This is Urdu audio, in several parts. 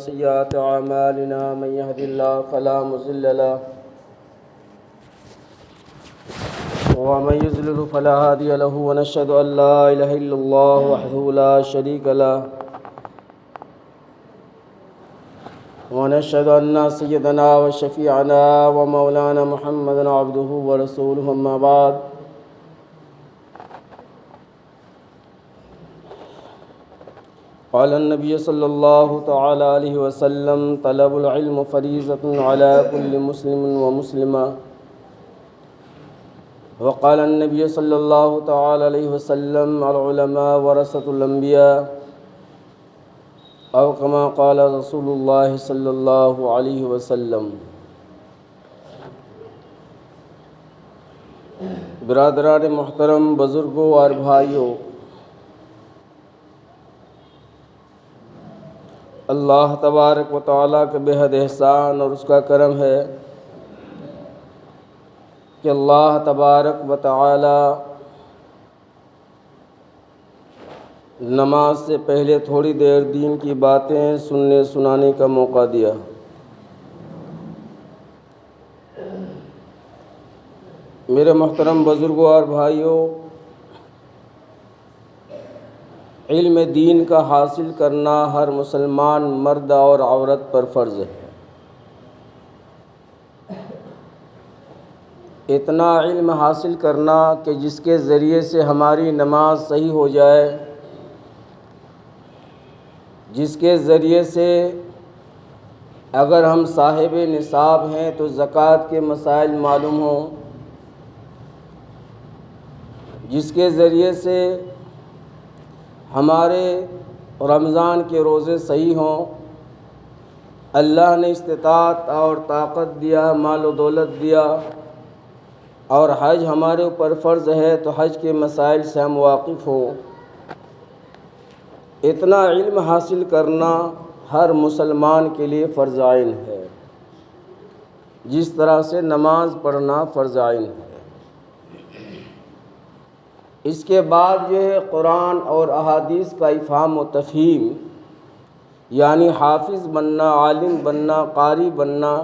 سيئات أعمالنا من يهد الله فلا مضل له ومن يضلل فلا هادي له ونشهد أن لا إله إلا الله وحده لا شريك له ونشهد أن سيدنا وشفيعنا ومولانا محمدا عبده ورسوله أما بعد قال النبي صلى الله تعالى عليه وسلم طلب العلم فريضة على كل مسلم ومسلمة وقال النبي صلى الله تعالى عليه وسلم العلماء ورثة الأنبياء أو كما قال رسول الله صلی اللہ علیہ وسلم۔ برادران محترم، بزرگوں اور بھائیوں، اللہ تبارک و تعالیٰ کا بے حد احسان اور اس کا کرم ہے کہ اللہ تبارک و تعالیٰ نماز سے پہلے تھوڑی دیر دین کی باتیں سننے سنانے کا موقع دیا۔ میرے محترم بزرگوں اور بھائیوں، علم دین کا حاصل کرنا ہر مسلمان مرد اور عورت پر فرض ہے۔ اتنا علم حاصل کرنا کہ جس کے ذریعے سے ہماری نماز صحیح ہو جائے، جس کے ذریعے سے اگر ہم صاحب نصاب ہیں تو زکوٰۃ کے مسائل معلوم ہوں، جس کے ذریعے سے ہمارے رمضان کے روزے صحیح ہوں۔ اللہ نے استطاعت اور طاقت دیا، مال و دولت دیا، اور حج ہمارے اوپر فرض ہے تو حج کے مسائل سے ہم واقف ہوں۔ اتنا علم حاصل کرنا ہر مسلمان کے لیے فرض عین ہے، جس طرح سے نماز پڑھنا فرض عین ہے۔ اس کے بعد جو ہے قرآن اور احادیث کا افہام و تفہیم، یعنی حافظ بننا، عالم بننا، قاری بننا،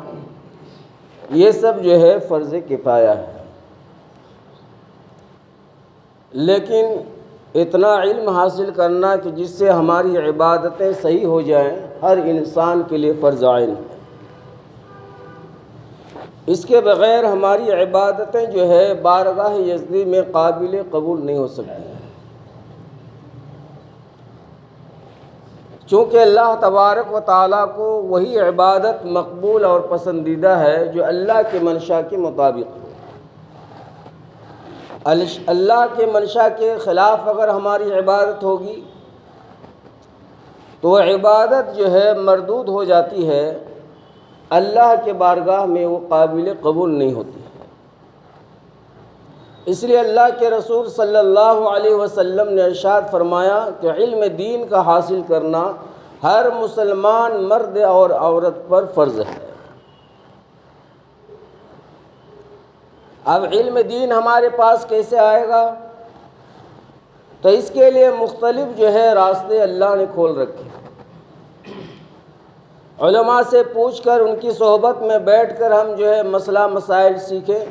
یہ سب جو ہے فرض کفایہ ہے۔ لیکن اتنا علم حاصل کرنا کہ جس سے ہماری عبادتیں صحیح ہو جائیں، ہر انسان کے لیے فرض عین ہے۔ اس کے بغیر ہماری عبادتیں جو ہے بارگاہ یزدی میں قابل قبول نہیں ہو سکتی، چونکہ اللہ تبارک و تعالیٰ کو وہی عبادت مقبول اور پسندیدہ ہے جو اللہ کے منشا کے مطابق ہو۔ اللہ کے منشا کے خلاف اگر ہماری عبادت ہوگی تو عبادت جو ہے مردود ہو جاتی ہے، اللہ کے بارگاہ میں وہ قابل قبول نہیں ہوتی۔ اس لیے اللہ کے رسول صلی اللہ علیہ وسلم نے ارشاد فرمایا کہ علم دین کا حاصل کرنا ہر مسلمان مرد اور عورت پر فرض ہے۔ اب علم دین ہمارے پاس کیسے آئے گا؟ تو اس کے لیے مختلف جو ہے راستے اللہ نے کھول رکھے۔ علماء سے پوچھ کر، ان کی صحبت میں بیٹھ کر ہم جو ہے مسئلہ مسائل سیکھیں،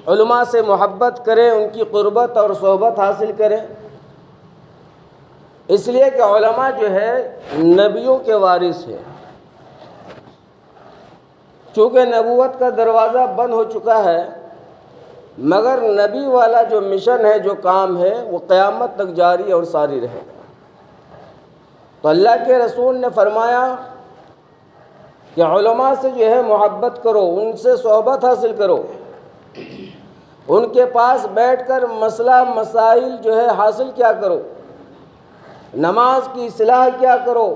علماء سے محبت کریں، ان کی قربت اور صحبت حاصل کریں۔ اس لیے کہ علماء جو ہے نبیوں کے وارث ہیں۔ چونکہ نبوت کا دروازہ بند ہو چکا ہے، مگر نبی والا جو مشن ہے، جو کام ہے، وہ قیامت تک جاری اور ساری رہے گا۔ تو اللہ کے رسول نے فرمایا کہ علماء سے جو ہے محبت کرو، ان سے صحبت حاصل کرو، ان کے پاس بیٹھ کر مسئلہ مسائل جو ہے حاصل کیا کرو، نماز کی اصلاح کیا کرو،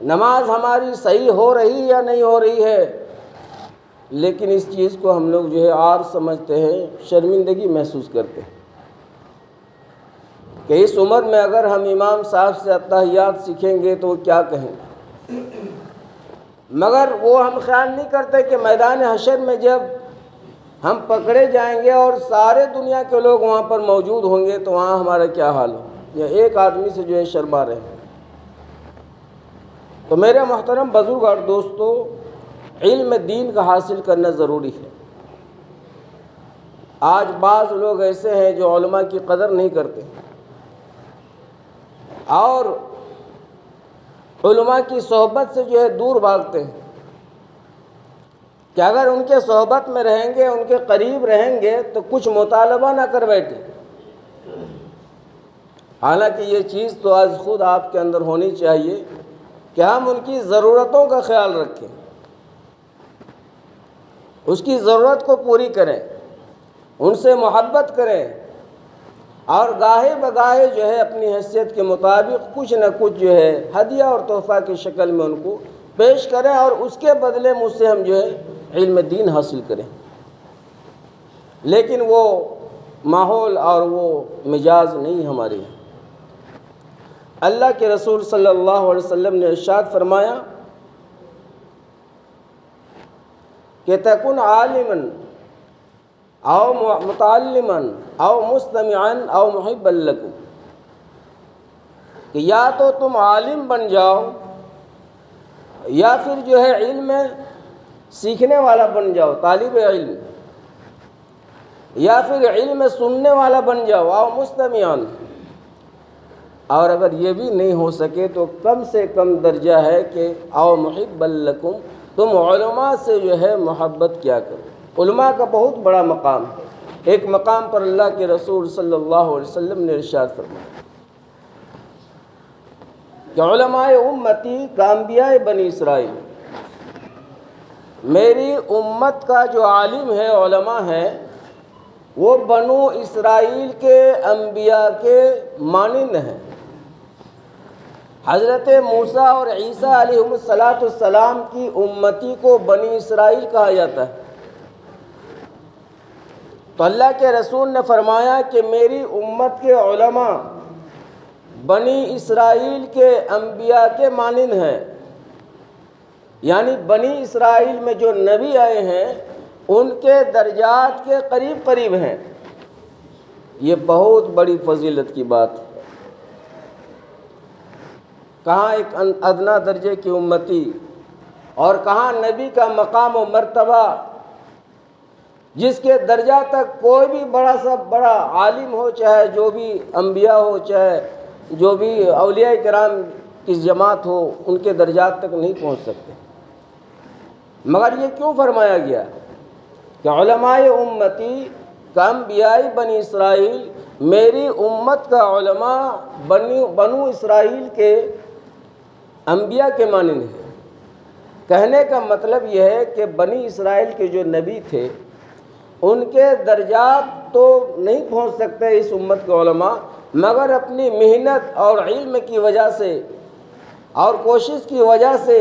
نماز ہماری صحیح ہو رہی یا نہیں ہو رہی ہے۔ لیکن اس چیز کو ہم لوگ جو ہے عار سمجھتے ہیں، شرمندگی محسوس کرتے ہیں کہ اس عمر میں اگر ہم امام صاحب سے اتحیات سیکھیں گے تو وہ کیا کہیں گے۔ مگر وہ ہم خیال نہیں کرتے کہ میدان حشر میں جب ہم پکڑے جائیں گے اور سارے دنیا کے لوگ وہاں پر موجود ہوں گے تو وہاں ہمارا کیا حال ہو۔ یا ایک آدمی سے جو ہے شرما رہے ہیں۔ تو میرے محترم بزرگ اور دوستو، علم دین کا حاصل کرنا ضروری ہے۔ آج بعض لوگ ایسے ہیں جو علماء کی قدر نہیں کرتے اور علماء کی صحبت سے جو ہے دور بھاگتے ہیں کہ اگر ان کے صحبت میں رہیں گے، ان کے قریب رہیں گے تو کچھ مطالبہ نہ کر بیٹھے۔ حالانکہ یہ چیز تو آج خود آپ کے اندر ہونی چاہیے کہ ہم ان کی ضرورتوں کا خیال رکھیں، اس کی ضرورت کو پوری کریں، ان سے محبت کریں اور گاہے بگاہے جو ہے اپنی حیثیت کے مطابق کچھ نہ کچھ جو ہے ہدیہ اور تحفہ کی شکل میں ان کو پیش کریں اور اس کے بدلے مجھ سے ہم جو ہے علم دین حاصل کریں۔ لیکن وہ ماحول اور وہ مزاج نہیں ہمارے یہاں۔ اللہ کے رسول صلی اللہ علیہ وسلم نے ارشاد فرمایا کہ تکن عالما او متعلما او مستمعا او محبا لکم، کہ یا تو تم عالم بن جاؤ یا پھر جو ہے علم سیکھنے والا بن جاؤ، طالب علم، یا پھر علم سننے والا بن جاؤ، او مستمعا، اور اگر یہ بھی نہیں ہو سکے تو کم سے کم درجہ ہے کہ او محب لکم، تم علماء سے جو ہے محبت کیا کرو۔ علماء کا بہت بڑا مقام ہے۔ ایک مقام پر اللہ کے رسول صلی اللہ علیہ وسلم نے ارشاد فرمایا کہ علماء امتی کانبیاء بنی اسرائیل، میری امت کا جو عالم ہے، علماء ہے، وہ بنو اسرائیل کے انبیاء کے مانند ہیں۔ حضرت موسیٰ اور عیسیٰ علیہ السلام کی امتی کو بنی اسرائیل کہا جاتا ہے۔ تو اللہ کے رسول نے فرمایا کہ میری امت کے علماء بنی اسرائیل کے انبیاء کے مانند ہیں، یعنی بنی اسرائیل میں جو نبی آئے ہیں ان کے درجات کے قریب قریب ہیں۔ یہ بہت بڑی فضیلت کی بات ہے۔ کہاں ایک ادنا درجے کی امتی اور کہاں نبی کا مقام و مرتبہ، جس کے درجہ تک کوئی بھی بڑا سا بڑا عالم ہو، چاہے جو بھی انبیاء ہو، چاہے جو بھی اولیاء کرام کی جماعت ہو، ان کے درجات تک نہیں پہنچ سکتے۔ مگر یہ کیوں فرمایا گیا کہ علماء امتی کانبیاء بنی اسرائیل، میری امت کا علماء بنو اسرائیل کے انبیاء کے مانند ہیں۔ کہنے کا مطلب یہ ہے کہ بنی اسرائیل کے جو نبی تھے ان کے درجات تو نہیں پہنچ سکتے اس امت کے علماء، مگر اپنی محنت اور علم کی وجہ سے اور کوشش کی وجہ سے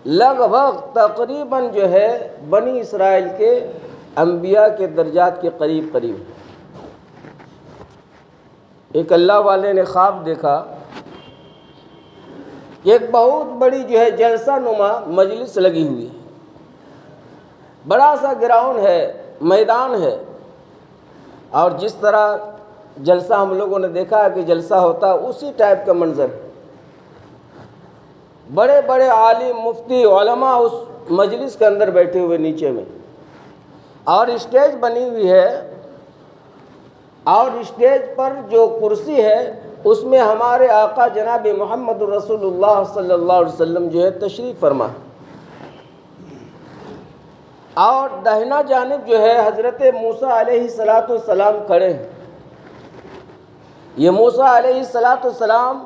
لگ بھگ تقریباً جو ہے بنی اسرائیل کے انبیاء کے درجات کے قریب قریب ہیں۔ ایک اللہ والے نے خواب دیکھا کہ ایک بہت بڑی جو ہے جلسہ نما مجلس لگی ہوئی ہے، بڑا سا گراؤنڈ ہے، میدان ہے، اور جس طرح جلسہ ہم لوگوں نے دیکھا ہے کہ جلسہ ہوتا ہے اسی ٹائپ کا منظر ہے۔ بڑے بڑے عالم، مفتی، علماء اس مجلس کے اندر بیٹھے ہوئے نیچے میں، اور اسٹیج بنی ہوئی ہے، اور اسٹیج پر جو کرسی ہے اس میں ہمارے آقا جناب محمد رسول اللہ صلی اللہ علیہ وسلم جو ہے تشریف فرما، اور داہنا جانب جو ہے حضرت موسیٰ علیہ السلام کھڑے ہیں۔ یہ موسیٰ علیہ السلام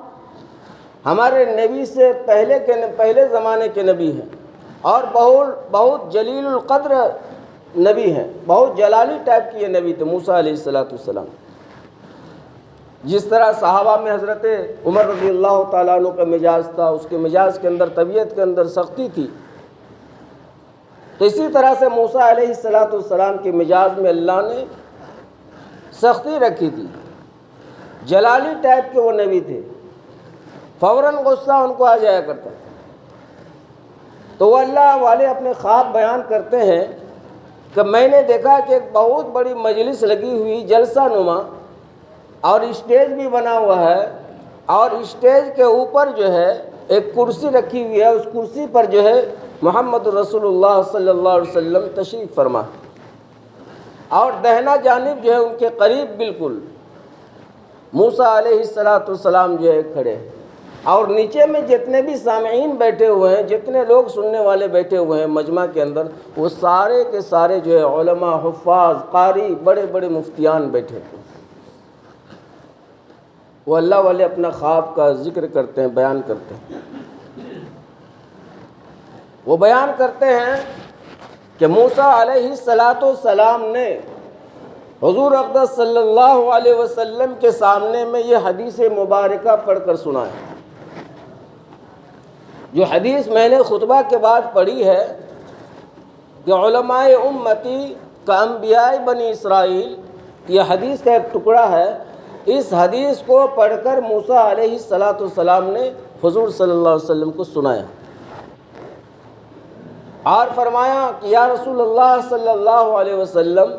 ہمارے نبی سے پہلے زمانے کے نبی ہیں، اور بہت جلیل القدر نبی ہیں، بہت جلالی ٹائپ کی یہ نبی تھے موسیٰ علیہ السلام۔ جس طرح صحابہ میں حضرت عمر رضی اللہ تعالیٰ عنہ کا مزاج تھا، اس کے مزاج کے اندر، طبیعت کے اندر سختی تھی، تو اسی طرح سے موسیٰ علیہ السلام کے مزاج میں اللہ نے سختی رکھی تھی۔ جلالی ٹائپ کے وہ نبی تھے، فوراً غصہ ان کو آ جایا کرتا۔ تو وہ اللہ والے اپنے خواب بیان کرتے ہیں کہ میں نے دیکھا کہ ایک بہت بڑی مجلس لگی ہوئی جلسہ نما، اور اسٹیج بھی بنا ہوا ہے، اور اسٹیج کے اوپر جو ہے ایک کرسی رکھی ہوئی ہے، اس کرسی پر جو ہے محمد رسول اللہ صلی اللہ علیہ وسلم تشریف فرما، اور دہنا جانب جو ہے ان کے قریب بالکل موسیٰ علیہ السلام جو ہے کھڑے ہیں، اور نیچے میں جتنے بھی سامعین بیٹھے ہوئے ہیں، جتنے لوگ سننے والے بیٹھے ہوئے ہیں مجمع کے اندر، وہ سارے کے سارے جو ہے علماء، حفاظ، قاری، بڑے بڑے مفتیان بیٹھے ہیں۔ وہ اللہ والے اپنا خواب کا ذکر کرتے ہیں، بیان کرتے ہیں۔ وہ بیان کرتے ہیں کہ موسیٰ علیہ السلام نے حضور اقدس صلی اللہ علیہ وسلم کے سامنے میں یہ حدیث مبارکہ پڑھ کر سنائے۔ جو حدیث میں نے خطبہ کے بعد پڑھی ہے کہ علماء امتی کا انبیاء بنی اسرائیل، یہ حدیث کا ایک ٹکڑا ہے۔ اس حدیث کو پڑھ کر موسیٰ علیہ السلام نے حضور صلی اللہ علیہ وسلم کو سنایا اور فرمایا کہ یا رسول اللہ صلی اللہ علیہ وسلم،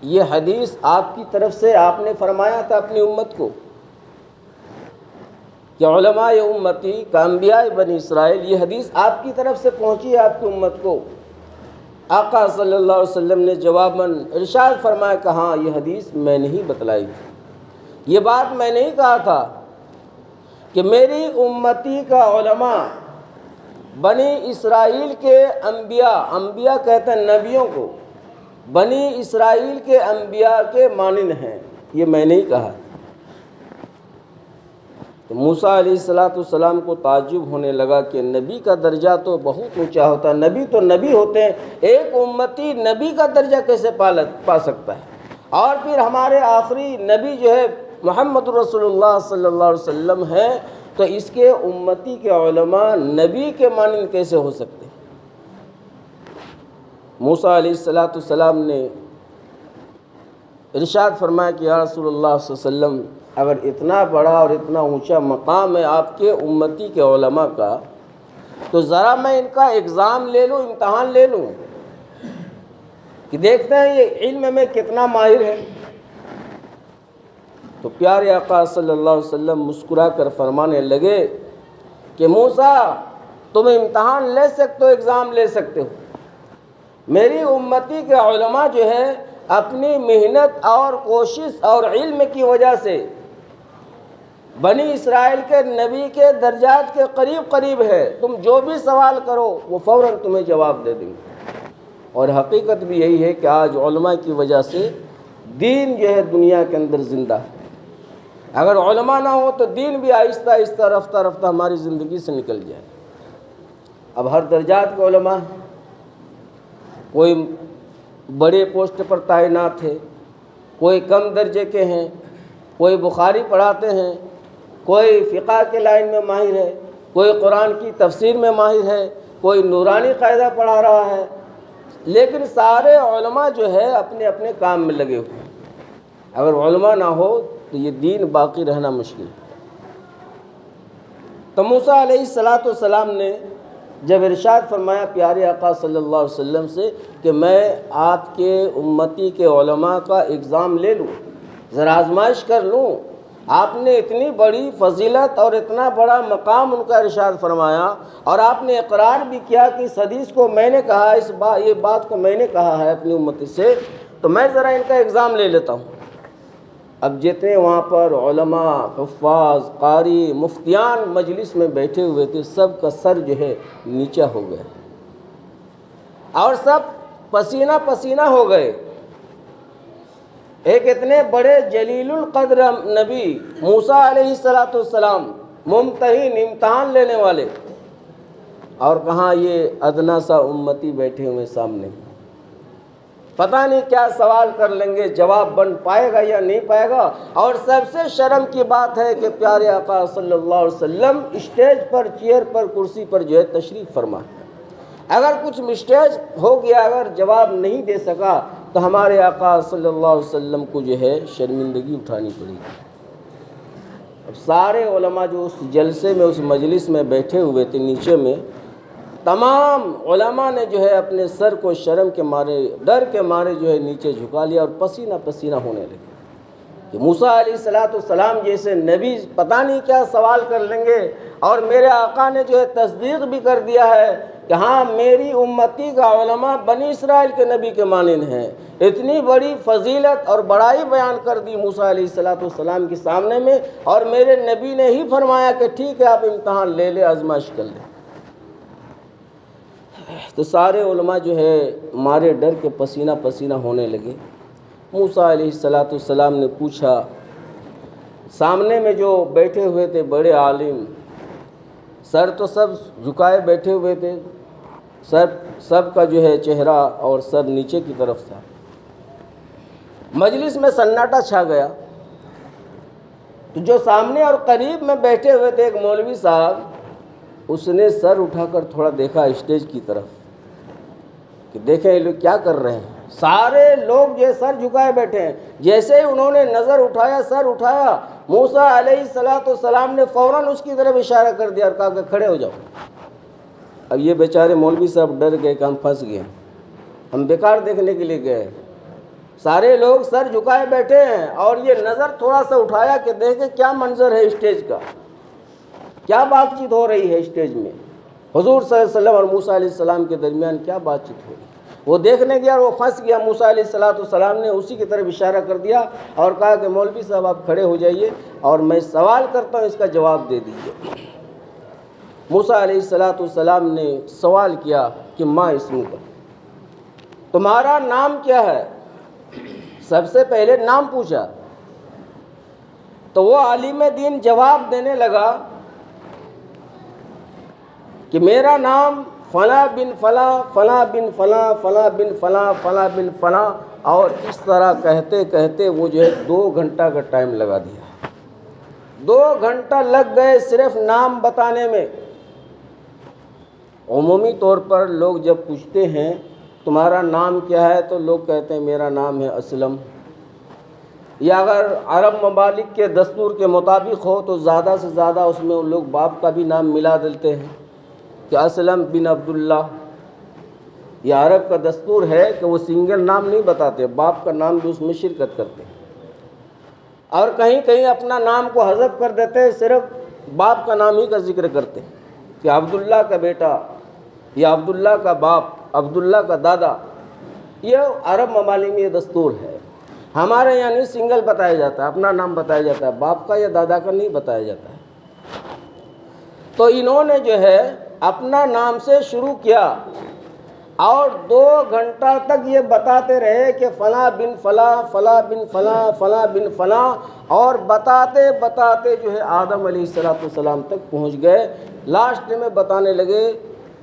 یہ حدیث آپ کی طرف سے آپ نے فرمایا تھا اپنی امت کو کہ علماء امتی کا انبیاء بنی اسرائیل، یہ حدیث آپ کی طرف سے پہنچی ہے آپ کی امت کو۔ آقا صلی اللہ علیہ وسلم نے جواباً ارشاد فرمایا کہ ہاں، یہ حدیث میں نے ہی بتلائی تھی، یہ بات میں نے ہی کہا تھا کہ میری امتی کا علماء بنی اسرائیل کے انبیاء کہتے ہیں نبیوں کو، بنی اسرائیل کے انبیاء کے مانند ہیں، یہ میں نے ہی کہا۔ تو موسیٰ علیہ السلام کو تعجب ہونے لگا کہ نبی کا درجہ تو بہت اونچا ہوتا ہے، نبی تو نبی ہوتے ہیں، ایک امتی نبی کا درجہ کیسے پا سکتا ہے؟ اور پھر ہمارے آخری نبی جو ہے محمد رسول اللہ صلی اللہ علیہ وسلم ہے، تو اس کے امتی کے علماء نبی کے مانند کیسے ہو سکتے ہیں؟ موسیٰ علیہ السلام نے ارشاد فرمایا کہ یا رسول اللہ صلی اللہ علیہ وسلم، اگر اتنا بڑا اور اتنا اونچا مقام ہے آپ کے امتی کے علماء کا، تو ذرا میں ان کا ایگزام لے لوں، امتحان لے لوں کہ دیکھتے ہیں یہ علم میں کتنا ماہر ہے۔ تو پیارے آقا صلی اللہ علیہ وسلم مسکرا کر فرمانے لگے کہ موسیٰ، تم امتحان لے سکتے ہو، ایگزام لے سکتے ہو، میری امتی کے علماء جو ہے اپنی محنت اور کوشش اور علم کی وجہ سے بنی اسرائیل کے نبی کے درجات کے قریب ہے، تم جو بھی سوال کرو وہ فوراً تمہیں جواب دے دیں گے۔ اور حقیقت بھی یہی ہے کہ آج علماء کی وجہ سے دین جو ہے دنیا کے اندر زندہ ہے۔ اگر علماء نہ ہو تو دین بھی آہستہ آہستہ رفتہ ہماری زندگی سے نکل جائے۔ اب ہر درجات کے علماء ہیں، کوئی بڑے پوسٹ پر تعینات ہے، کوئی کم درجے کے ہیں، کوئی بخاری پڑھاتے ہیں، کوئی فقہ کے لائن میں ماہر ہے، کوئی قرآن کی تفسیر میں ماہر ہے، کوئی نورانی قاعدہ پڑھا رہا ہے، لیکن سارے علماء جو ہے اپنے اپنے کام میں لگے ہوئے ہیں۔ اگر علماء نہ ہو تو یہ دین باقی رہنا مشکل ہے۔ تو موسیٰ علیہ السلام نے جب ارشاد فرمایا پیارے آقا صلی اللہ علیہ وسلم سے کہ میں آپ کے امتی کے علماء کا ایگزام لے لوں، ذرا آزمائش کر لوں، آپ نے اتنی بڑی فضیلت اور اتنا بڑا مقام ان کا ارشاد فرمایا، اور آپ نے اقرار بھی کیا کہ اس حدیث کو میں نے کہا، یہ بات کو میں نے کہا ہے اپنی امت سے، تو میں ذرا ان کا ایگزام لے لیتا ہوں۔ اب جتنے وہاں پر علماء، حفاظ، قاری، مفتیان مجلس میں بیٹھے ہوئے تھے، سب کا سر جو ہے نیچا ہو گیا اور سب پسینہ پسینہ ہو گئے۔ ایک اتنے بڑے جلیل القدر نبی موسیٰ علیہ السلام، ممتحن، امتحان لینے والے، اور کہاں یہ ادنا سا امتی بیٹھے ہوئے سامنے، پتہ نہیں کیا سوال کر لیں گے، جواب بن پائے گا یا نہیں پائے گا۔ اور سب سے شرم کی بات ہے کہ پیارے آقا صلی اللہ علیہ وسلم اسٹیج پر، چیئر پر، کرسی پر جو ہے تشریف فرما، اگر کچھ مسٹیج ہو گیا، اگر جواب نہیں دے سکا تو ہمارے آقا صلی اللہ علیہ وسلم کو جو ہے شرمندگی اٹھانی پڑی۔ اب سارے علماء جو اس جلسے میں، اس مجلس میں بیٹھے ہوئے تھے نیچے میں، تمام علماء نے جو ہے اپنے سر کو شرم کے مارے، ڈر کے مارے جو ہے نیچے جھکا لیا اور پسینہ پسینہ ہونے لگے۔ کہ موسیٰ علیہ السلام جیسے نبی پتہ نہیں کیا سوال کر لیں گے، اور میرے آقا نے جو ہے تصدیق بھی کر دیا ہے کہ ہاں میری امتی کا علماء بنی اسرائیل کے نبی کے مانند ہیں۔ اتنی بڑی فضیلت اور بڑائی بیان کر دی موسیٰ علیہ السلام کے سامنے میں، اور میرے نبی نے ہی فرمایا کہ ٹھیک ہے آپ امتحان لے لیں، آزمائش کر لیں۔ تو سارے علماء جو ہے مارے ڈر کے پسینہ پسینہ ہونے لگے۔ موسیٰ علیہ السلام نے پوچھا، سامنے میں جو بیٹھے ہوئے تھے بڑے عالم، سر تو سب جھکائے بیٹھے ہوئے تھے، سب کا جو ہے چہرہ اور سر نیچے کی طرف تھا۔ مجلس میں سناٹا چھا گیا، تو جو سامنے اور قریب میں بیٹھے ہوئے تھے ایک مولوی صاحب، اس نے سر اٹھا کر تھوڑا دیکھا اسٹیج کی طرف کہ دیکھیں یہ لوگ کیا کر رہے ہیں۔ سارے لوگ جو سر جھکائے بیٹھے ہیں، جیسے ہی انہوں نے نظر اٹھایا، سر اٹھایا، موسیٰ علیہ السلام نے فوراً اس کی طرف اشارہ کر دیا اور کہا کہ کھڑے ہو جاؤ۔ اب یہ بیچارے مولوی صاحب ڈر گئے کہ ہم پھنس گئے، ہم بیکار دیکھنے کے لیے گئے۔ سارے لوگ سر جھکائے بیٹھے ہیں اور یہ نظر تھوڑا سا اٹھایا کہ دیکھیں کیا منظر ہے اسٹیج کا، کیا بات چیت ہو رہی ہے اسٹیج میں، حضور صلی اللہ علیہ وسلم اور موسیٰ علیہ السلام کے درمیان کیا بات چیت ہو رہی ہے۔ وہ دیکھنے گیا اور وہ پھنس گیا۔ موسیٰ علیہ السلام نے اسی کی طرف اشارہ کر دیا اور کہا کہ مولوی صاحب آپ کھڑے ہو جائیے اور میں سوال کرتا ہوں، اس کا جواب دے دیجیے۔ موسیٰ علیہ السلام نے سوال کیا کہ ما اسمک، تمہارا نام کیا ہے؟ سب سے پہلے نام پوچھا، تو وہ عالم دین جواب دینے لگا کہ میرا نام فلاں بن فلاں، فلاں بن فلاں، فلاں بن فلاں، فلاں بن فلاں، اور اس طرح کہتے کہتے وہ جو ہے 2 گھنٹہ کا ٹائم لگا دیا۔ 2 گھنٹہ لگ گئے صرف نام بتانے میں۔ عمومی طور پر لوگ جب پوچھتے ہیں تمہارا نام کیا ہے تو لوگ کہتے ہیں میرا نام ہے اسلم، یا اگر عرب ممالک کے دستور کے مطابق ہو تو زیادہ سے زیادہ اس میں لوگ باپ کا بھی نام ملا دیتے ہیں کہ اسلم بن عبداللہ۔ یہ عرب کا دستور ہے کہ وہ سنگل نام نہیں بتاتے، باپ کا نام بھی اس میں شرکت کرتے ہیں، اور کہیں کہیں اپنا نام کو حذف کر دیتے ہیں، صرف باپ کا نام ہی کا ذکر کرتے ہیں کہ عبداللہ کا بیٹا یا عبداللہ کا باپ، عبداللہ کا دادا۔ یہ عرب ممالک میں یہ دستور ہے۔ ہمارے یہاں نہیں، سنگل بتایا جاتا ہے، اپنا نام بتایا جاتا ہے، باپ کا یا دادا کا نہیں بتایا جاتا ہے۔ تو انہوں نے جو ہے اپنا نام سے شروع کیا اور 2 گھنٹہ تک یہ بتاتے رہے کہ فلاں بن فلاں، فلاں بن فلاں، فلاں بن فلاں، اور بتاتے بتاتے جو ہے آدم علیہ السلام تک پہنچ گئے۔ لاسٹ میں بتانے لگے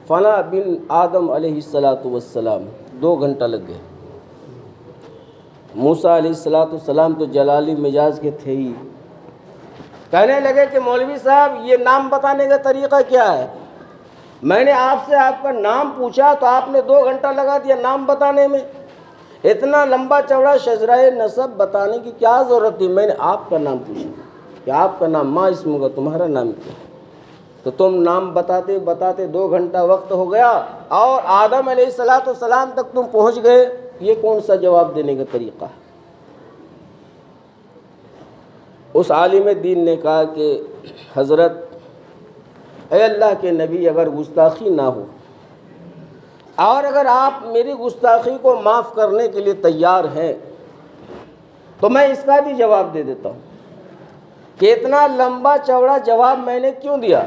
فلاں بن آدم علیہ السلام۔ 2 گھنٹہ لگ گئے۔ موسیٰ علیہ السلام تو جلالی مزاج کے تھے ہی، کہنے لگے کہ مولوی صاحب یہ نام بتانے کا طریقہ کیا ہے؟ میں نے آپ سے آپ کا نام پوچھا تو آپ نے 2 گھنٹہ لگا دیا نام بتانے میں۔ اتنا لمبا چوڑا شجرۂ نسب بتانے کی کیا ضرورت تھی؟ میں نے آپ کا نام پوچھا کہ آپ کا نام ما اسم کا، تمہارا نام کیا ہے؟ تو تم نام بتاتے بتاتے 2 گھنٹہ وقت ہو گیا اور آدم علیہ السلام تک تم پہنچ گئے۔ یہ کون سا جواب دینے کا طریقہ ہے؟ اس عالم دین نے کہا کہ حضرت، اے اللہ کے نبی، اگر گستاخی نہ ہو اور اگر آپ میری گستاخی کو معاف کرنے کے لیے تیار ہیں تو میں اس کا بھی جواب دے دیتا ہوں کہ اتنا لمبا چوڑا جواب میں نے کیوں دیا۔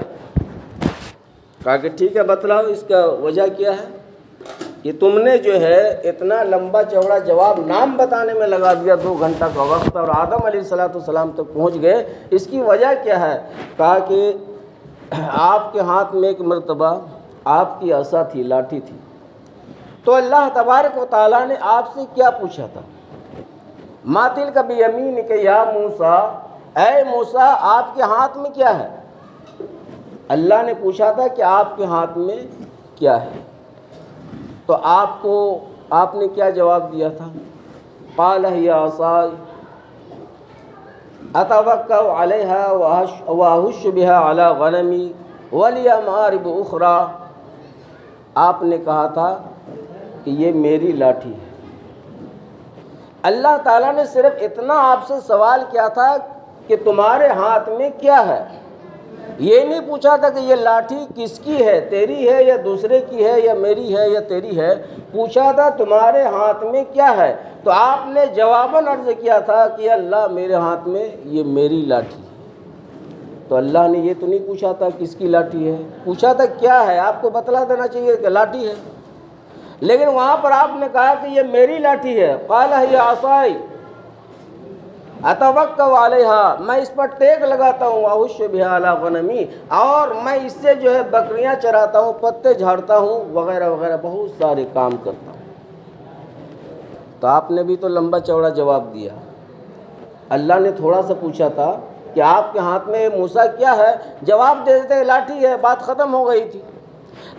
کہا کہ ٹھیک ہے بتلاؤ اس کا وجہ کیا ہے کہ تم نے جو ہے اتنا لمبا چوڑا جواب نام بتانے میں لگا دیا، 2 گھنٹہ کا وقت، اور آدم علیہ السلام تک پہنچ گئے، اس کی وجہ کیا ہے؟ کہا کہ آپ کے ہاتھ میں ایک مرتبہ آپ کی عصا تھی، لاٹھی تھی، تو اللہ تبارک و تعالیٰ نے آپ سے کیا پوچھا تھا؟ ما تلک بیمینک یا موسیٰ، اے موسیٰ آپ کے ہاتھ میں کیا ہے؟ اللہ نے پوچھا تھا کہ آپ کے ہاتھ میں کیا ہے، تو آپ نے کیا جواب دیا تھا؟ قال ہی عصای اتوکأ علیہا واہش بہا علی غنمی ولی مآرب اخری۔ آپ نے کہا تھا کہ یہ میری لاٹھی ہے، اللہ تعالیٰ نے صرف اتنا آپ سے سوال کیا تھا کہ تمہارے ہاتھ میں کیا ہے. یہ نہیں پوچھا تھا کہ یہ لاٹھی کس کی ہے، تیری ہے یا دوسرے کی ہے، یا میری ہے یا تیری ہے. پوچھا تھا تمہارے ہاتھ میں کیا ہے. تو آپ نے جواباً عرض کیا تھا کہ اللہ میرے ہاتھ میں یہ میری لاٹھی ہے. تو اللہ نے یہ تو نہیں پوچھا تھا کس کی لاٹھی ہے، پوچھا تھا کیا ہے. آپ کو بتلا دینا چاہیے کہ لاٹھی ہے، لیکن وہاں پر آپ نے کہا کہ یہ میری لاٹھی ہے. قال ہی عصائی اتوکل علیہا، میں اس پر ٹیک لگاتا ہوں، واحش بہا علی غنمی، اور میں اس سے جو ہے بکریاں چراتا ہوں، پتے جھاڑتا ہوں، وغیرہ وغیرہ بہت سارے کام کرتا ہوں. تو آپ نے بھی تو لمبا چوڑا جواب دیا. اللہ نے تھوڑا سا پوچھا تھا کہ آپ کے ہاتھ میں موسیٰ کیا ہے، جواب دے دیتے لاٹھی ہے، بات ختم ہو گئی تھی.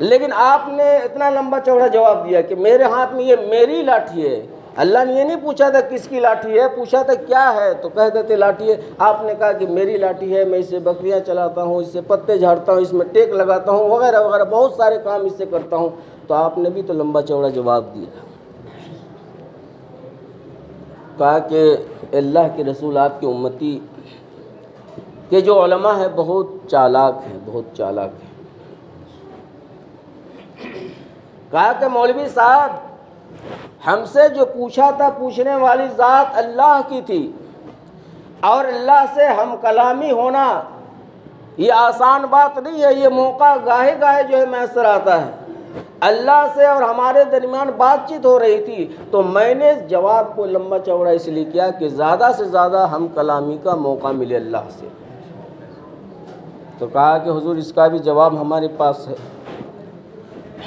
لیکن آپ نے اتنا لمبا چوڑا جواب دیا کہ میرے ہاتھ میں یہ میری لاٹھی ہے. اللہ نے یہ نہیں پوچھا تھا کس کی لاٹھی ہے، پوچھا تھا کیا ہے، تو کہہ دیتے لاٹھی ہے. آپ نے کہا کہ میری لاٹھی ہے، میں اس سے بکریاں چلاتا ہوں، اس سے پتے جھاڑتا ہوں، اس میں ٹیک لگاتا ہوں، وغیرہ وغیرہ بہت سارے کام اس سے کرتا ہوں. تو آپ نے بھی تو لمبا چوڑا جواب دیا. کہا کہ اللہ کے رسول آپ کی امتی کہ جو علماء ہیں بہت چالاک ہیں، بہت چالاک ہیں. کہا کہ مولوی صاحب ہم سے جو پوچھا تھا پوچھنے والی ذات اللہ کی تھی، اور اللہ سے ہم کلامی ہونا یہ آسان بات نہیں ہے. یہ موقع گاہے گاہے جو ہے میسر آتا ہے. اللہ سے اور ہمارے درمیان بات چیت ہو رہی تھی، تو میں نے جواب کو لمبا چوڑا اس لیے کیا کہ زیادہ سے زیادہ ہم کلامی کا موقع ملے اللہ سے. تو کہا کہ حضور اس کا بھی جواب ہمارے پاس ہے،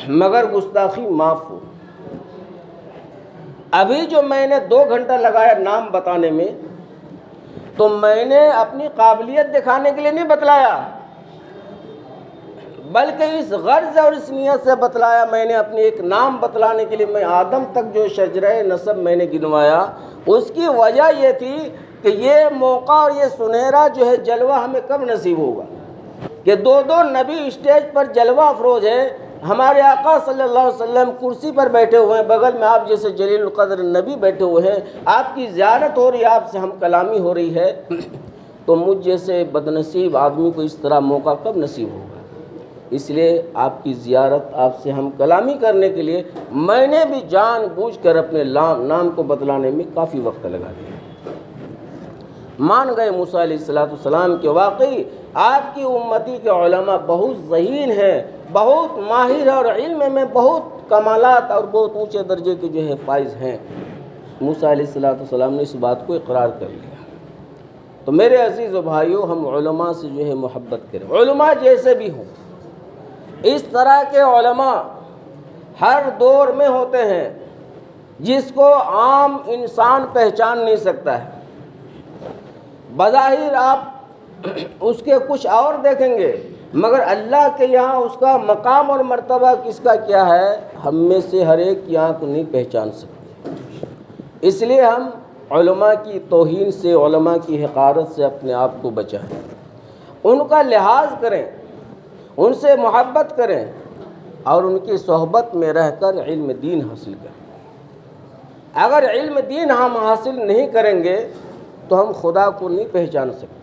مگر گستاخی معاف ہو. ابھی جو میں نے 2 گھنٹہ لگایا نام بتانے میں، تو میں نے اپنی قابلیت دکھانے کے لیے نہیں بتلایا، بلکہ اس غرض اور اس نیت سے بتلایا. میں نے اپنے ایک نام بتلانے کے لیے میں آدم تک جو شجرہ نسب میں نے گنوایا، اس کی وجہ یہ تھی کہ یہ موقع اور یہ سنہرا جو ہے جلوہ ہمیں کب نصیب ہوگا کہ 2 نبی اسٹیج پر جلوہ افروز ہے. ہمارے آقا صلی اللہ علیہ وسلم کرسی پر بیٹھے ہوئے ہیں، بغل میں آپ جیسے جلیل القدر نبی بیٹھے ہوئے ہیں، آپ کی زیارت ہو رہی ہے، آپ سے ہم کلامی ہو رہی ہے. تو مجھ جیسے بدنصیب آدمی کو اس طرح موقع کب نصیب ہوگا؟ اس لیے آپ کی زیارت، آپ سے ہم کلامی کرنے کے لیے میں نے بھی جان بوجھ کر اپنے نام کو بتلانے میں کافی وقت لگا دیا. مان گئے موسیٰ علیہ السلام کہ واقعی آپ کی امتی کے علماء بہت ذہین ہیں، بہت ماہر اور علم میں بہت کمالات اور بہت اونچے درجے کے جو ہے فائز ہیں. موسیٰ علیہ السلام نے اس بات کو اقرار کر لیا. تو میرے عزیز و بھائیوں، ہم علماء سے جو ہے محبت کریں. علماء جیسے بھی ہوں، اس طرح کے علماء ہر دور میں ہوتے ہیں جس کو عام انسان پہچان نہیں سکتا ہے. بظاہر آپ اس کے کچھ اور دیکھیں گے، مگر اللہ کے یہاں اس کا مقام اور مرتبہ کس کا کیا ہے، ہم میں سے ہر ایک کی آنکھ نہیں پہچان سکتے. اس لیے ہم علماء کی توہین سے، علماء کی حقارت سے اپنے آپ کو بچائیں. ان کا لحاظ کریں، ان سے محبت کریں، اور ان کی صحبت میں رہ کر علم دین حاصل کریں. اگر علم دین ہم حاصل نہیں کریں گے تو ہم خدا کو نہیں پہچان سکتے.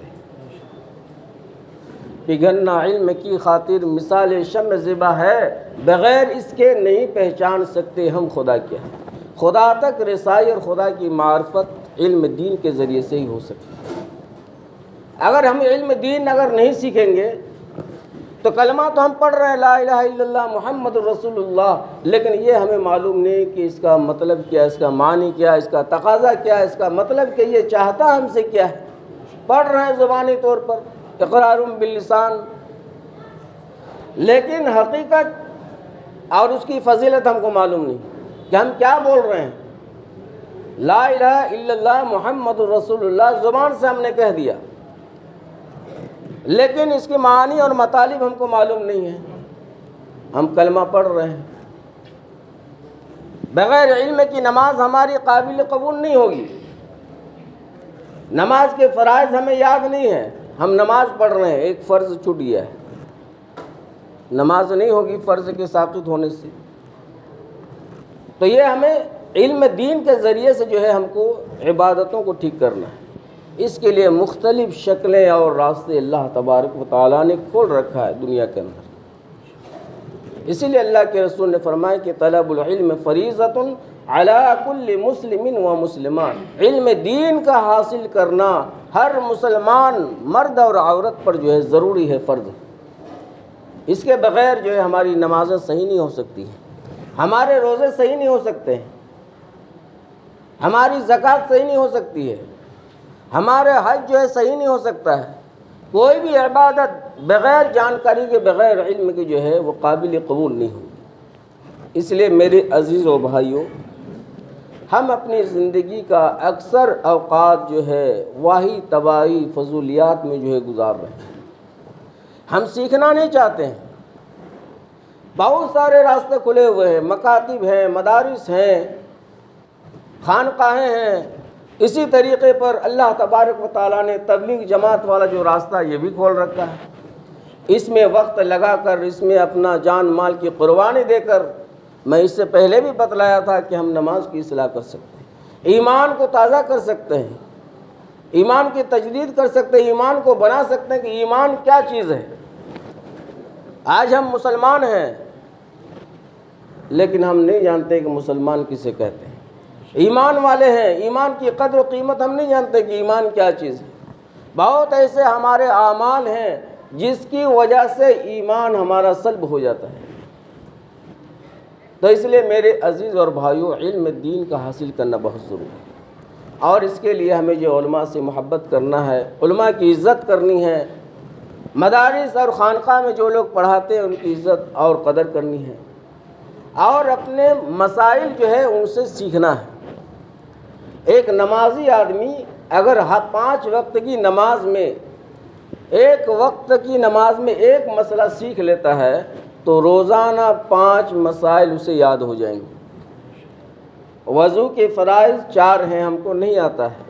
پگھلنا علم کی خاطر مثال شمع زبا ہے، بغیر اس کے نہیں پہچان سکتے ہم خدا کیا ہے. خدا تک رسائی اور خدا کی معرفت علم دین کے ذریعے سے ہی ہو سکتی ہے. اگر ہم علم دین اگر نہیں سیکھیں گے تو کلمہ تو ہم پڑھ رہے ہیں لا الہ الا اللہ محمد رسول اللہ، لیکن یہ ہمیں معلوم نہیں کہ اس کا مطلب کیا، اس کا معنی کیا، اس کا تقاضا کیا، اس کا مطلب کہ یہ چاہتا ہم سے کیا ہے. پڑھ رہے ہیں زبانی طور پر، اقرار باللسان، لیکن حقیقت اور اس کی فضیلت ہم کو معلوم نہیں کہ ہم کیا بول رہے ہیں. لا الہ الا اللہ محمد رسول اللہ زبان سے ہم نے کہہ دیا، لیکن اس کے معنی اور مطالب ہم کو معلوم نہیں ہے. ہم کلمہ پڑھ رہے ہیں، بغیر علم کی نماز ہماری قابل قبول نہیں ہوگی. نماز کے فرائض ہمیں یاد نہیں ہیں، ہم نماز پڑھ رہے ہیں، ایک فرض چھوٹ گیا ہے، نماز نہیں ہوگی فرض کے ساقط ہونے سے. تو یہ ہمیں علم دین کے ذریعے سے جو ہے ہم کو عبادتوں کو ٹھیک کرنا ہے۔ اس کے لیے مختلف شکلیں اور راستے اللہ تبارک و تعالیٰ نے کھول رکھا ہے دنیا کے اندر۔ اسی لیے اللہ کے رسول نے فرمایا کہ طلب العلم فریضۃ علی کل مسلم و مسلمان، علم دین کا حاصل کرنا ہر مسلمان مرد اور عورت پر جو ہے ضروری ہے، فرض ہے۔ اس کے بغیر جو ہے ہماری نمازیں صحیح نہیں ہو سکتی ہیں، ہمارے روزے صحیح نہیں ہو سکتے ہیں، ہماری زکوٰۃ صحیح نہیں ہو سکتی ہے، ہمارے حج جو ہے صحیح نہیں ہو سکتا ہے۔ کوئی بھی عبادت بغیر جانکاری کے، بغیر علم کے جو ہے وہ قابل قبول نہیں ہوگی۔ اس لیے میرے عزیز و بھائیوں، ہم اپنی زندگی کا اکثر اوقات جو ہے واہی تباہی فضولیات میں جو ہے گزار رہے ہیں۔ ہم سیکھنا نہیں چاہتے ہیں۔ بہت سارے راستے کھلے ہوئے ہیں، مکاتب ہیں، مدارس ہیں، خانقاہیں ہیں۔ اسی طریقے پر اللہ تبارک و تعالیٰ نے تبلیغ جماعت والا جو راستہ یہ بھی کھول رکھا ہے۔ اس میں وقت لگا کر، اس میں اپنا جان مال کی قربانی دے کر، میں اس سے پہلے بھی بتلایا تھا کہ ہم نماز کی اصلاح کر سکتے ہیں، ایمان کو تازہ کر سکتے ہیں، ایمان کی تجدید کر سکتے ہیں، ایمان کو بنا سکتے ہیں کہ ایمان کیا چیز ہے۔ آج ہم مسلمان ہیں لیکن ہم نہیں جانتے کہ مسلمان کسے کہتے ہیں۔ ایمان والے ہیں، ایمان کی قدر و قیمت ہم نہیں جانتے کہ ایمان کیا چیز ہے۔ بہت ایسے ہمارے اعمال ہیں جس کی وجہ سے ایمان ہمارا سلب ہو جاتا ہے۔ تو اس لیے میرے عزیز اور بھائیوں، علم دین کا حاصل کرنا بہت ضروری ہے، اور اس کے لیے ہمیں جو علماء سے محبت کرنا ہے، علماء کی عزت کرنی ہے، مدارس اور خانقاہ میں جو لوگ پڑھاتے ہیں ان کی عزت اور قدر کرنی ہے، اور اپنے مسائل جو ہے ان سے سیکھنا ہے۔ ایک نمازی آدمی اگر 5 وقت کی نماز میں، ایک وقت کی نماز میں ایک مسئلہ سیکھ لیتا ہے تو روزانہ 5 مسائل اسے یاد ہو جائیں گے۔ وضو کے فرائض 4 ہیں، ہم کو نہیں آتا ہے۔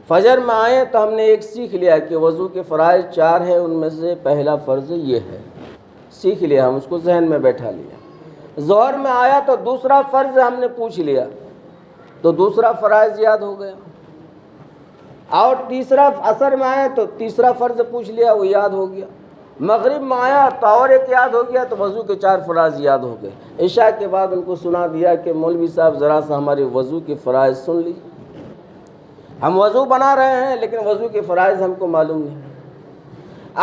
فجر میں آئے تو ہم نے ایک سیکھ لیا کہ وضو کے فرائض 4 ہیں، ان میں سے پہلا فرض یہ ہے، سیکھ لیا، ہم اس کو ذہن میں بیٹھا لیا۔ ظہر میں آیا تو دوسرا فرض ہم نے پوچھ لیا تو دوسرا فرائض یاد ہو گیا، اور تیسرا عصر میں آیا تو تیسرا فرض پوچھ لیا، وہ یاد ہو گیا۔ مغرب میں آیا تو اور ایک یاد ہو گیا، تو وضو کے 4 فرائض یاد ہو گئے۔ عشاء کے بعد ان کو سنا دیا کہ مولوی صاحب ذرا سا ہمارے وضو کے فرائض سن لیجیے۔ ہم وضو بنا رہے ہیں لیکن وضو کے فرائض ہم کو معلوم نہیں۔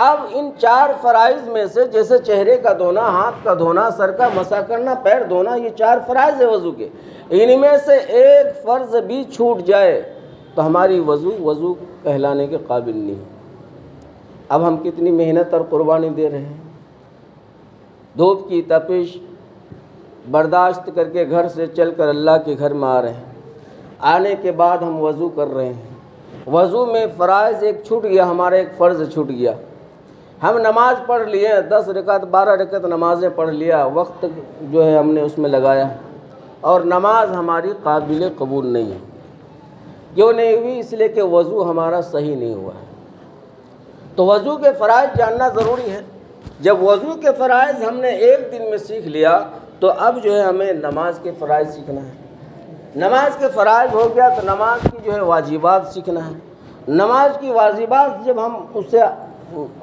اب ان 4 فرائض میں سے، جیسے چہرے کا دھونا، ہاتھ کا دھونا، سر کا مسح کرنا، پیر دھونا، یہ 4 فرائض ہیں وضو کے، ان میں سے ایک فرض بھی چھوٹ جائے تو ہماری وضو کہلانے کے قابل نہیں ہے۔ اب ہم کتنی محنت اور قربانی دے رہے ہیں، دھوپ کی تپش برداشت کر کے گھر سے چل کر اللہ کے گھر میں آ رہے ہیں، آنے کے بعد ہم وضو کر رہے ہیں، وضو میں فرائض ایک چھوٹ گیا، ہمارا ایک فرض چھوٹ گیا۔ ہم نماز پڑھ لیے، 10 رکعت 12 رکعت نمازیں پڑھ لیا، وقت جو ہے ہم نے اس میں لگایا، اور نماز ہماری قابل قبول نہیں ہے۔ کیوں نہیں ہوئی؟ اس لیے کہ وضو ہمارا صحیح نہیں ہوا ہے۔ تو وضو کے فرائض جاننا ضروری ہے۔ جب وضو کے فرائض ہم نے ایک دن میں سیکھ لیا تو اب جو ہے ہمیں نماز کے فرائض سیکھنا ہے۔ نماز کے فرائض ہو گیا تو نماز کی جو ہے واجبات سیکھنا ہے۔ نماز کی واجبات جب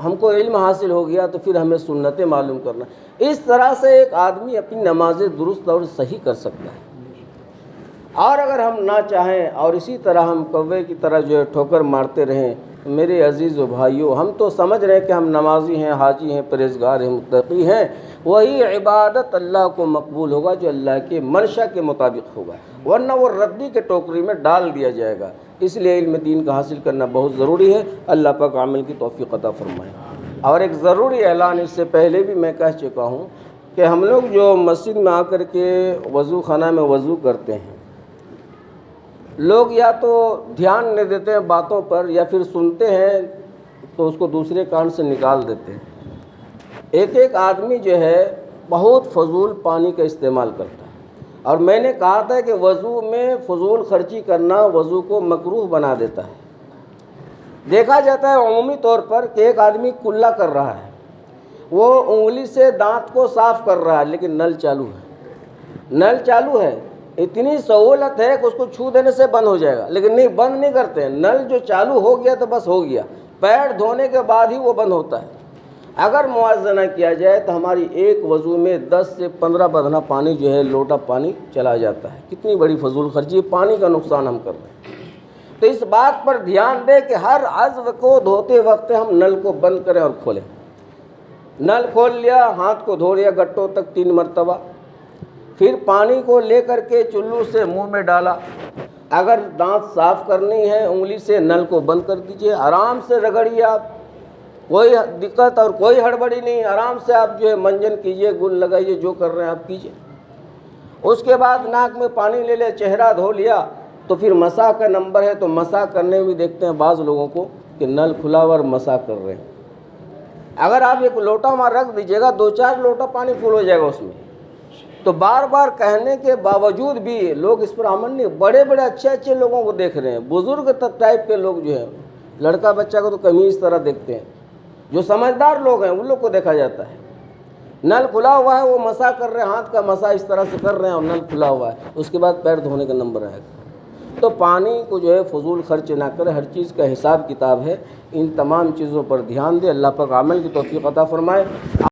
ہم کو علم حاصل ہو گیا تو پھر ہمیں سنتیں معلوم کرنا۔ اس طرح سے ایک آدمی اپنی نمازیں درست اور صحیح کر سکتا ہے۔ اور اگر ہم نہ چاہیں اور اسی طرح ہم کوے کی طرح جو ہے ٹھوکر مارتے رہیں، میرے عزیز و بھائیوں، ہم تو سمجھ رہے ہیں کہ ہم نمازی ہیں، حاجی ہیں، پرہیزگار ہیں، متقی ہیں، وہی عبادت اللہ کو مقبول ہوگا جو اللہ کے منشا کے مطابق ہوگا، ورنہ وہ ردی کے ٹوکری میں ڈال دیا جائے گا۔ اس لیے علم دین کا حاصل کرنا بہت ضروری ہے۔ اللہ پاک عمل کی توفیق عطا فرمائے۔ اور ایک ضروری اعلان اس سے پہلے بھی میں کہہ چکا ہوں کہ ہم لوگ جو مسجد میں آ کر کے وضو خانہ میں وضو کرتے ہیں، لوگ یا تو دھیان نہیں دیتے ہیں باتوں پر، یا پھر سنتے ہیں تو اس کو دوسرے کان سے نکال دیتے ہیں۔ ایک آدمی جو ہے بہت فضول پانی کا استعمال کرتا ہے، اور میں نے کہا تھا کہ وضو میں فضول خرچی کرنا وضو کو مکروہ بنا دیتا ہے۔ دیکھا جاتا ہے عمومی طور پر کہ ایک آدمی کلا کر رہا ہے، وہ انگلی سے دانت کو صاف کر رہا ہے لیکن نل چالو ہے، اتنی سہولت ہے کہ اس کو چھو دینے سے بند ہو جائے گا، لیکن نہیں، بند نہیں کرتے ہیں۔ نل جو چالو ہو گیا تو بس ہو گیا، پیر دھونے کے بعد ہی وہ بند ہوتا ہے۔ اگر موازنہ کیا جائے تو ہماری ایک وضو میں 10 سے 15 بدنہ پانی جو ہے، لوٹا پانی چلا جاتا ہے۔ کتنی بڑی فضول خرچی، پانی کا نقصان ہم کر رہے ہیں۔ تو اس بات پر دھیان دیں کہ ہر عضو کو دھوتے وقت ہم نل کو بند کریں اور کھولیں۔ نل کھول لیا، ہاتھ کو دھو لیا گٹوں تک 3 مرتبہ، پھر پانی کو لے کر کے چلو سے منہ میں ڈالا۔ اگر دانت صاف کرنی ہے، انگلی سے نل کو بند کر دیجئے، آرام سے رگڑیے آپ، کوئی دقت اور کوئی ہڑبڑی نہیں، آرام سے آپ جو ہے منجن کیجئے، گل لگائیے، جو کر رہے ہیں آپ کیجئے۔ اس کے بعد ناک میں پانی لے لے، چہرہ دھو لیا، تو پھر مسح کا نمبر ہے، تو مسح کرنے میں دیکھتے ہیں بعض لوگوں کو کہ نل کھلا ہوا اور مسح کر رہے ہیں۔ اگر آپ ایک لوٹا وہاں رکھ دیجیے گا، 2-4 لوٹا پانی فل ہو جائے گا اس میں۔ تو بار بار کہنے کے باوجود بھی لوگ اس پر عمل نہیں، بڑے بڑے اچھے لوگوں کو دیکھ رہے ہیں، بزرگ ٹائپ کے لوگ جو ہیں، لڑکا بچہ کو تو کمی اس طرح دیکھتے ہیں، جو سمجھدار لوگ ہیں ان لوگ کو دیکھا جاتا ہے۔ نل کھلا ہوا ہے، وہ مسح کر رہے ہیں، ہاتھ کا مسح اس طرح سے کر رہے ہیں اور نل کھلا ہوا ہے، اس کے بعد پیر دھونے کا نمبر آئے گا۔ تو پانی کو جو ہے فضول خرچ نہ کرے، ہر چیز کا حساب کتاب ہے، ان تمام چیزوں پر دھیان دے۔ اللہ پاک عمل کی توفیق عطا فرمائے۔